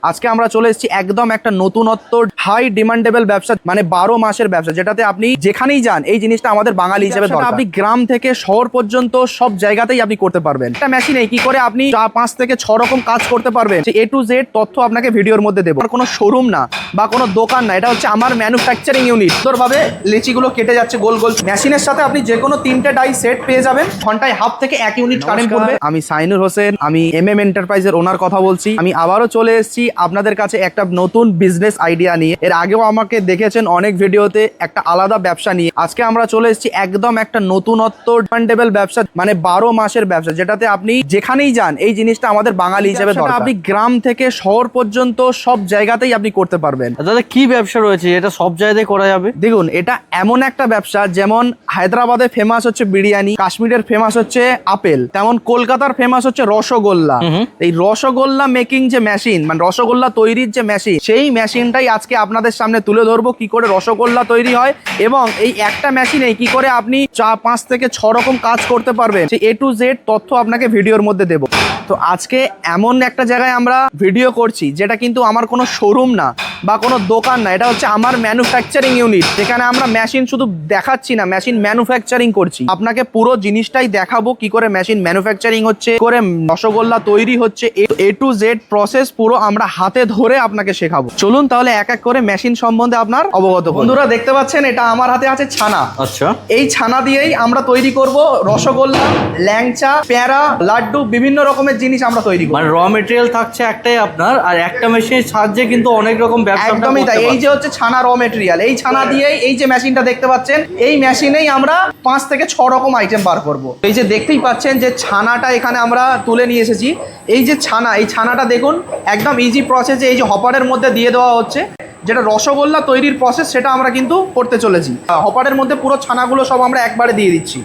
আজকে আমরা চলে এসেছি একদম একটা নতুনত্ব হাই ডিমান্ডেবল ব্যবসা, মানে 12 মাসের ব্যবসা, যেটাতে আপনি যেখানেই যান এই জিনিসটা আমাদের বাঙালি হিসেবে দরকার। আপনি গ্রাম থেকে শহর পর্যন্ত সব জায়গাতেই আপনি করতে পারবেন। একটা মেশিনে কি করে আপনি 5 থেকে 6 রকম কাজ করতে পারবেন, এ টু জেড তথ্য আপনাকে ভিডিওর মধ্যে দেবো। আর কোনো শোরুম না বা কোনো দোকান না, এটা হচ্ছে আমার ম্যানুফ্যাকচারিং ইউনিট। সুন্দরভাবে লেচিগুলো কেটে যাচ্ছে গোল গোল। মেশিনের সাথে আপনি যে কোনো 3টে ডাই সেট পেয়ে যাবেন, ঘন্টায় হাফ থেকে 1 ইউনিট কারেন্ট পড়বে। আমি সাইনুর হোসেন, আমি MM এন্টারপ্রাইজের ওনার কথা বলছি। আমি আবারও চলে এসেছি আপনাদের কাছে একটা নতুন বিজনেস আইডিয়া নিয়ে। এর আগেও আমাকে দেখেছেন অনেক ভিডিওতে একটা আলাদা ব্যবসা নিয়ে। আজকে আমরা চলে এসেছি একদম একটা নতুনত্ব ডিমান্ডেবল ব্যবসা, মানে 12 মাসের ব্যবসা, যেটাতে আপনি যেখানেই যান এই জিনিসটা আমাদের বাঙালি হিসেবে দরকার। আপনি গ্রাম থেকে শহর পর্যন্ত সব জায়গাতেই আপনি করতে পারবেন। দাদা কি ব্যবসা রয়েছে এটা সব জায়গায় করা যাবে? দেখুন, এটা এমন একটা ব্যবসা, যেমন হায়দ্রাবাদে ফেমাস হচ্ছে বিরিয়ানি, কাশ্মীরের ফেমাস হচ্ছে আপেল, তেমন কলকাতার ফেমাস হচ্ছে রসগোল্লা। এই রসগোল্লা মেকিং যে মেশিন, মানে রসগোল্লা তৈরির যে মেশিন, সেই মেশিনটাই আজকে আপনাদের সামনে তুলে ধরবো, কি করে রসগোল্লা তৈরি হয় এবং এই একটা মেশিনে কি করে আপনি 5 থেকে 6 রকম কাজ করতে পারবেন, সেই A to Z তথ্য আপনাকে ভিডিওর মধ্যে দেবো। তো আজকে এমন একটা জায়গায় আমরা ভিডিও করছি যেটা কিন্তু আমার কোনো শোরুম না বা কোনো দোকান না, এটা হচ্ছে আমার ম্যানুফ্যাকচারিং ইউনিট, যেখানে আমরা মেশিন শুধু দেখাচ্ছি না, মেশিন ম্যানুফ্যাকচারিং করছি। আপনাকে পুরো জিনিসটাই দেখাবো, কি করে মেশিন ম্যানুফ্যাকচারিং হচ্ছে, করে রসগোল্লা তৈরি হচ্ছে, A to Z প্রসেস পুরো আমরা হাতে ধরে আপনাকে শেখাবো। চলুন তাহলে এক এক করে মেশিন সম্বন্ধে আপনার অবগত। বন্ধুরা দেখতে পাচ্ছেন, এটা আমার হাতে আছে ছানা। আচ্ছা, এই ছানা দিয়েই আমরা তৈরি করব রসগোল্লা, ল্যাংচা, প্যারা, লাড্ডু, বিভিন্ন রকমের জিনিস আমরা তৈরি করব। মানে র মেটেরিয়াল থাকছে একটাই আপনার, আর একটা মেশিনের সাহায্যে কিন্তু অনেক রকম ব্যবসা। একদমই তাই। এই যে হচ্ছে ছানা র মেটেরিয়াল, এই ছানা দিয়েই এই যে মেশিনটা দেখতে পাচ্ছেন, এই মেশিনেই আমরা 5 থেকে 6 রকম আইটেম বার করব। এই যে দেখতেই পাচ্ছেন যে ছানাটা এখানে আমরা তুলে নিয়ে এসেছি। এই যে ছানা, এই ছানাটা দেখুন একদম ইজি প্রসেসে এই যে হপারের মধ্যে দিয়ে দেওয়া হচ্ছে। যেটা রসগোল্লা তৈরির প্রসেস, সেটা আমরা কিন্তু করতে চলেছি। হপারের মধ্যে পুরো ছানাগুলো সব আমরা একবারে দিয়ে দিচ্ছি।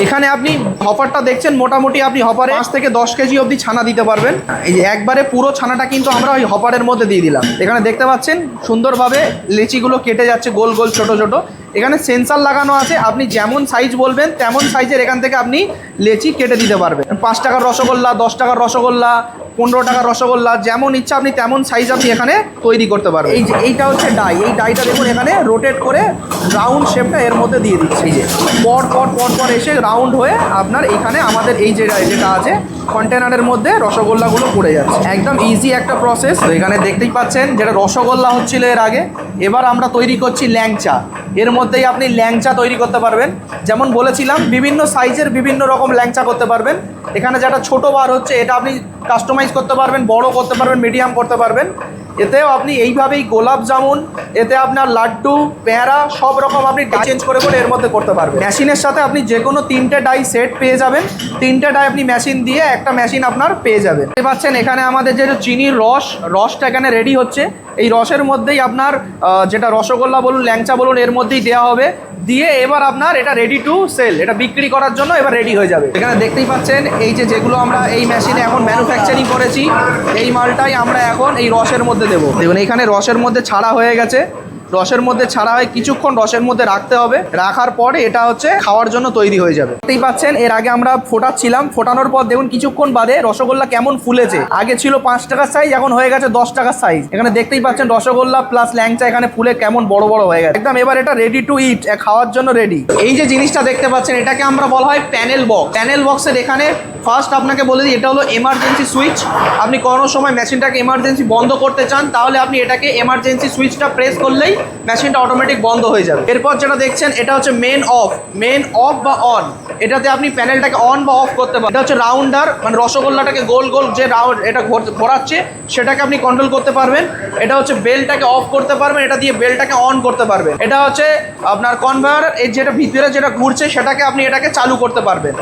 এখানে আপনি হপারটা দেখছেন, মোটামুটি আপনি হপারে 5 থেকে 10 কেজি অবধি ছানা দিতে পারবেন। এই যে একবারে পুরো ছানাটা কিন্তু আমরা ওই হপারের মধ্যে দিয়ে দিলাম। এখানে দেখতে পাচ্ছেন সুন্দরভাবে লেচিগুলো কেটে যাচ্ছে গোল গোল ছোট ছোট। এখানে সেন্সার লাগানো আছে, আপনি যেমন সাইজ বলবেন তেমন সাইজের এখান থেকে আপনি লেচি কেটে দিতে পারবেন। 5 টাকার রসগোল্লা, 10 টাকার রসগোল্লা, 15 টাকার রসগোল্লা, যেমন ইচ্ছা আপনি তেমন সাইজ আপনি এখানে তৈরি করতে পারবেন। এই যে এইটা হচ্ছে ডাই, এই ডাইটা দেখুন এখানে রোটেট করে রাউন্ড শেপটা এর মধ্যে দিয়ে দিচ্ছে। এই যে পর পর পর পর এসে রাউন্ড হয়ে আপনার এইখানে আমাদের এই যেটা আছে কন্টেনারের মধ্যে রসগোল্লাগুলো পড়ে যাচ্ছে। একদম ইজি একটা প্রসেস। তো এখানে দেখতেই পাচ্ছেন যেটা রসগোল্লা হচ্ছিল এর আগে, এবার আমরা তৈরি করছি ল্যাংচা। এর মধ্যেই আপনি ল্যাংচা তৈরি করতে পারবেন। যেমন বলেছিলাম, বিভিন্ন সাইজের বিভিন্ন রকম ল্যাংচা করতে পারবেন। এখানে যেটা ছোট বার হচ্ছে, এটা আপনি কাস্টমাইজ করতে পারবেন, বড় করতে পারবেন, মিডিয়াম করতে পারবেন। এতেও আপনি এইভাবেই গোলাপ জামুন, এতে আপনার লাড্ডু, প্যারা, সব রকম আপনি চেঞ্জ করে করে এর মধ্যে করতে পারবেন। মেশিনের সাথে আপনি যে কোনো 3টে ডাই সেট পেয়ে যাবেন। 3টে ডাই আপনি মেশিন দিয়ে একটা মেশিন আপনার পেয়ে যাবেন। দেখতে পাচ্ছেন এখানে আমাদের যে চিনির রসটা এখানে রেডি হচ্ছে। এই রসের মধ্যেই আপনার যেটা রসগোল্লা বলুন, ল্যাংচা বলুন, এর মধ্যেই দেওয়া হবে। দিয়ে এবার আপনার এটা রেডি টু সেল, এটা বিক্রি করার জন্য এবার রেডি হয়ে যাবে। এখানে দেখতেই পাচ্ছেন এই যে যেগুলো আমরা এই মেশিনে এখন ম্যানুফ্যাকচারিং করেছি, এই মালটাই আমরা এখন এই রসের মধ্যে দেবো। দেখুন এখানে রসের মধ্যে ছাড়া হয়ে গেছে। রসের মধ্যে ছাড়া হয়, কিছুক্ষণ রসের মধ্যে রাখতে হবে। রাখার পরে এটা হচ্ছে খাওয়ার জন্য তৈরি হয়ে যাবে। দেখতেই পাচ্ছেন এর আগে আমরা ফোটাচ্ছিলাম, ফোটানোর পর দেখুন কিছুক্ষণ বাদে রসগোল্লা কেমন ফুলেছে। আগে ছিল 5 টাকার সাইজ, এখন হয়ে গেছে 10 টাকার সাইজ। এখানে দেখতেই পাচ্ছেন রসগোল্লা প্লাস ল্যাংচা এখানে ফুলে কেমন বড় বড় হয়ে গেছে একদম। এবার এটা রেডি টু ইট, খাওয়ার জন্য রেডি। এই যে জিনিসটা দেখতে পাচ্ছেন, এটাকে আমরা বলা হয় প্যানেল বক্স। প্যানেল বক্সের এখানে ফার্স্ট আপনাকে বলে দিই, এটা হলো এমার্জেন্সি সুইচ। আপনি কোনো সময় মেশিনটাকে এমার্জেন্সি বন্ধ করতে চান, তাহলে আপনি এটাকে এমার্জেন্সি সুইচটা প্রেস করলেই মেশিনটা অটোমেটিক বন্ধ হয়ে যাবে। এরপর যেটা দেখছেন, এটা হচ্ছে মেন অফ বা অন। এটাতে আপনি প্যানেলটাকে অন বা অফ করতে পারেন। এটা হচ্ছে রাউন্ডার, মানে রসগোল্লাটাকে গোল গোল যে রাউন্ড এটা ঘোরাচ্ছে সেটাকে আপনি কন্ট্রোল করতে পারবেন। এটা হচ্ছে বেলটাকে অফ করতে পারবেন, এটা দিয়ে বেলটাকে অন করতে পারবেন। এটা হচ্ছে আপনার কনভার্টার, এই যেটা ভিতরে যেটা ঘুরছে সেটাকে আপনি এটাকে চালু করতে পারবেন।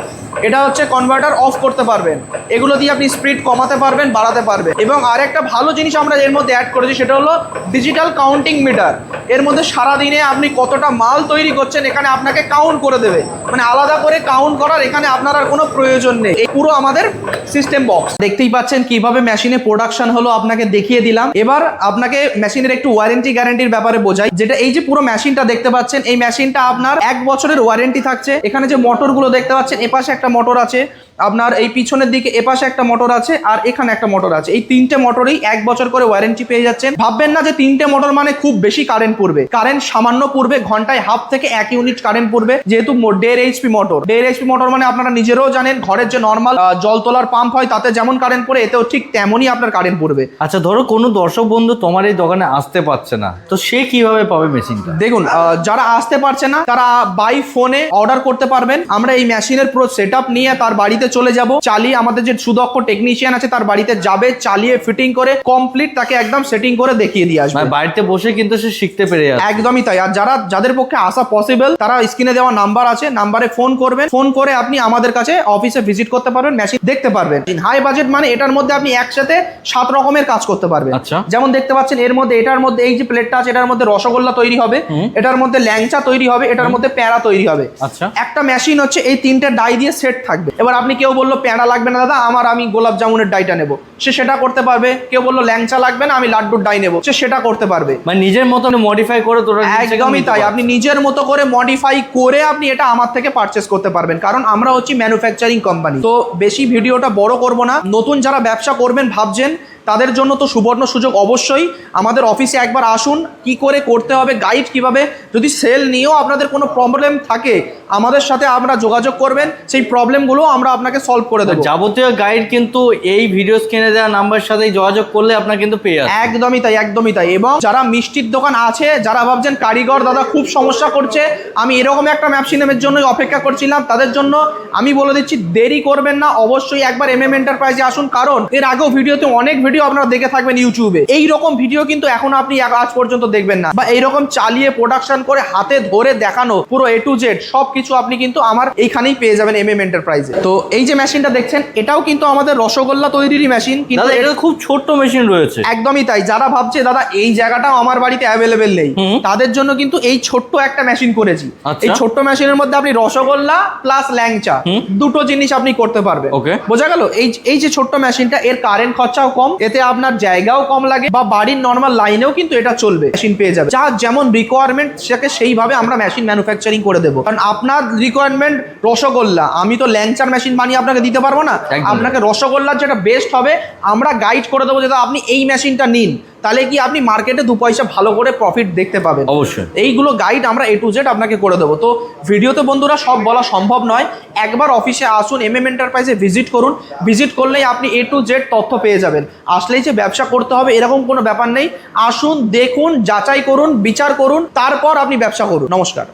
এটা হচ্ছে কনভার্টার, অফ করতে পারবেন। এগুলো দিয়ে আপনি স্পিড কমাতে পারবেন, বাড়াতে পারবেন। এবং আরেকটা ভালো জিনিস আমরা এর মধ্যে অ্যাড করেছি, সেটা হলো ডিজিটাল কাউন্টিং মিটার। এর মধ্যে সারাদিনে আপনি কতটা মাল তৈরি করছেন এখানে আপনাকে কাউন্ট করে দেবে, মানে আলাদা করে কাউন্ট করার এখানে আপনার আর কোনো প্রয়োজন নেই। এই পুরো আমাদের সিস্টেম বক্স। দেখতেই পাচ্ছেন কিভাবে মেশিনে প্রোডাকশন হলো, আপনাকে দেখিয়ে দিলাম। এবার আপনাকে মেশিনের একটু ওয়ারেন্টি গ্যারান্টির ব্যাপারে বোঝাই। যেটা এই যে পুরো মেশিনটা দেখতে পাচ্ছেন, এই মেশিনটা আপনার 1 বছরের ওয়ারেন্টি থাকছে। এখানে যে মোটরগুলো দেখতে পাচ্ছেন, এপাশে একটা মোটর আছে, আপনার এই পিছনের দিকে এপাশে একটা মোটর আছে আর এখানে একটা মোটর আছে, এই তিনটে মোটরই 1 বছর করে ওয়ারেন্টি পেয়ে যাচ্ছেন। ভাববেন না যে তিনটে মোটর মানে খুব বেশি কারেন্ট পড়বে, কারেন্ট সামান্য পড়বে, ঘন্টায় হাফ থেকে 1 ইউনিট কারেন্ট পড়বে, যেহেতু 1.5 এইচপি মোটর। 1.5 এইচপি মোটর মানে আপনারা নিজেরাও জানেন ঘরের যে নর্মাল জল তোলার পাম্প হয় তাতে যেমন কারেন্ট পড়ে এতেও ঠিক তেমনই আপনার কারেন্ট পড়বে। আচ্ছা, ধরো কোনো দর্শক বন্ধু তোমার এই দোকানে আসতে পারছে না, তো সে কিভাবে পাবে মেশিনটা? দেখুন, যারা আসতে পারছে না তারা বাই ফোনে অর্ডার করতে পারবেন। আমরা এই মেশিনের পুরো সেটআপ নিয়ে তার বাড়িতে চলে যাব, চালিয়ে আমাদের যে সুদক্ষ টেকনিশিয়ান আছে তার বাড়িতে যাবে, চালিয়ে ফিটিং করে কমপ্লিট তাকে একদম সেটিং করে দেখিয়ে দিয়ে আসবে। মানে বাড়িতে বসে কিন্তু সে শিখতে পেরে যাবে। একদমই তাই। আর যাদের পক্ষে আসা পসিবল তারা স্ক্রিনে দেওয়া নাম্বার আছে, নাম্বারে ফোন করবেন, ফোন করে আপনি আমাদের কাছে অফিসে ভিজিট করতে পারবেন, মেশিন দেখতে পারবেন। হাই বাজেট মানে এটার মধ্যে আপনি একসাথে 7 রকমের কাজ করতে পারবেন। আচ্ছা। যেমন দেখতে পাচ্ছেন এটার মধ্যে এই যে প্লেটটা আছে এটার মধ্যে রসগোল্লা তৈরি হবে, এটার মধ্যে ল্যাংচা তৈরি হবে, এটার মধ্যে প্যাড়া তৈরি হবে। আচ্ছা। একটা মেশিন হচ্ছে এই 3টে ডাই দিয়ে সেট থাকবে। এবার আপনি কেউ বললো প্যাড়া লাগবে না দাদা, আমি গোলাপ জামুনের ডাইটা নেবো, সে সেটা করতে পারবে। কেউ বললো ল্যাংচা লাগবে না, আমি লাড্ডুর ডাই নেবো, সে সেটা করতে পারবে। মানে নিজের মতো মডিফাই করে তোরা একদমই তাই। আপনি নিজের মতো করে মডিফাই করে আপনি এটা আমার থেকে পারচেস করতে পারবেন, কারণ আমরা হচ্ছি ম্যানুফ্যাকচারিং কোম্পানি। তো বেশি ভিডিওটা বড় করব না, নতুন যারা ব্যবসা করবেন ভাবছেন তাদের জন্য তো সুবর্ণ সুযোগ। অবশ্যই আমাদের অফিসে একবার আসুন, কি করে করতে হবে, গাইড কিভাবে, যদি সেল নিয়েও আপনাদের কোনো প্রবলেম থাকে আমাদের সাথে আমরা যোগাযোগ করবেন, সেই প্রবলেমগুলো আমরা আপনাকে সলভ করে দেবো। যাবতীয় গাইড কিন্তু এই ভিডিও স্ক্রিনে দেওয়া নাম্বারের সাথে যোগাযোগ করলে আপনার কিন্তু পেয়ে যাবে। একদমই তাই, একদমই তাই। এবং যারা মিষ্টির দোকান আছে, যারা ভাবছেন কারিগর দাদা খুব সমস্যা করছে, আমি এরকম একটা মেশিনের জন্যই অপেক্ষা করছিলাম, তাদের জন্য আমি বলে দিচ্ছি দেরি করবেন না, অবশ্যই একবার MM এন্টারপ্রাইজে আসুন। কারণ এর আগেও ভিডিওতে অনেক ভিডিও আপনারা দেখে থাকবেন ইউটিউবে, এই রকম ভিডিও কিন্তু এখন আপনি আজ পর্যন্ত দেখবেন না, বা এইরকম চালিয়ে প্রোডাকশন করে হাতে ধরে দেখানো পুরো A to Z সবকিছু আপনি কিন্তু আমার এইখানেই পেয়ে যাবেন MM এন্টারপ্রাইজে। তো এই যে মেশিনটা দেখছেন এটাও কিন্তু আমাদের রসগোল্লা তৈরিরই মেশিন, কিন্তু এটা খুব ছোট্ট মেশিন রয়েছে। একদমই তাই। যারা ভাবছে দাদা এই জায়গাটাও আমার বাড়িতে অ্যাভেলেবেল নেই, তাদের জন্য কিন্তু এই ছোট্ট একটা মেশিন করেছি। এই ছোট্ট মেশিনের মধ্যে আপনি রসগোল্লা প্লাস ল্যাংচা দুটো জিনিস আপনি করতে পারবেন। বোঝা গেল? এই যে ছোট্ট মেশিনটা, এর কারেন্ট খরচাও কম, এতে আপনার জায়গাও কম লাগে, বা বাড়ির নর্মাল লাইনেও কিন্তু এটা চলবে, মেশিন পেয়ে যাবে। যা যেমন রিকোয়ারমেন্ট সেটাকে সেইভাবে আমরা মেশিন ম্যানুফ্যাকচারিং করে দেবো। কারণ আপনার রিকোয়ারমেন্ট রসগোল্লা, আমি তো ল্যাংচার মেশিন বানিয়ে আপনাকে দিতে পারবো না। আপনাকে রসগোল্লার যেটা বেস্ট হবে আমরা গাইড করে দেবো, যেটা আপনি এই মেশিনটা নিন, তাহলে কি আপনি মার্কেটে 2 পয়সা ভালো করে প্রফিট দেখতে পাবেন। অবশ্যই এইগুলো গাইড আমরা A to Z আপনাকে করে দেবো। তো ভিডিওতে বন্ধুরা সব বলা সম্ভব নয়, একবার অফিসে আসুন, MM এন্টারপ্রাইজে ভিজিট করুন, ভিজিট করলেই আপনি A to Z তথ্য পেয়ে যাবেন। আসলেই যে ব্যবসা করতে হবে এরকম কোনো ব্যাপার নেই, আসুন, দেখুন, যাচাই করুন, বিচার করুন, তারপর আপনি ব্যবসা করুন। নমস্কার।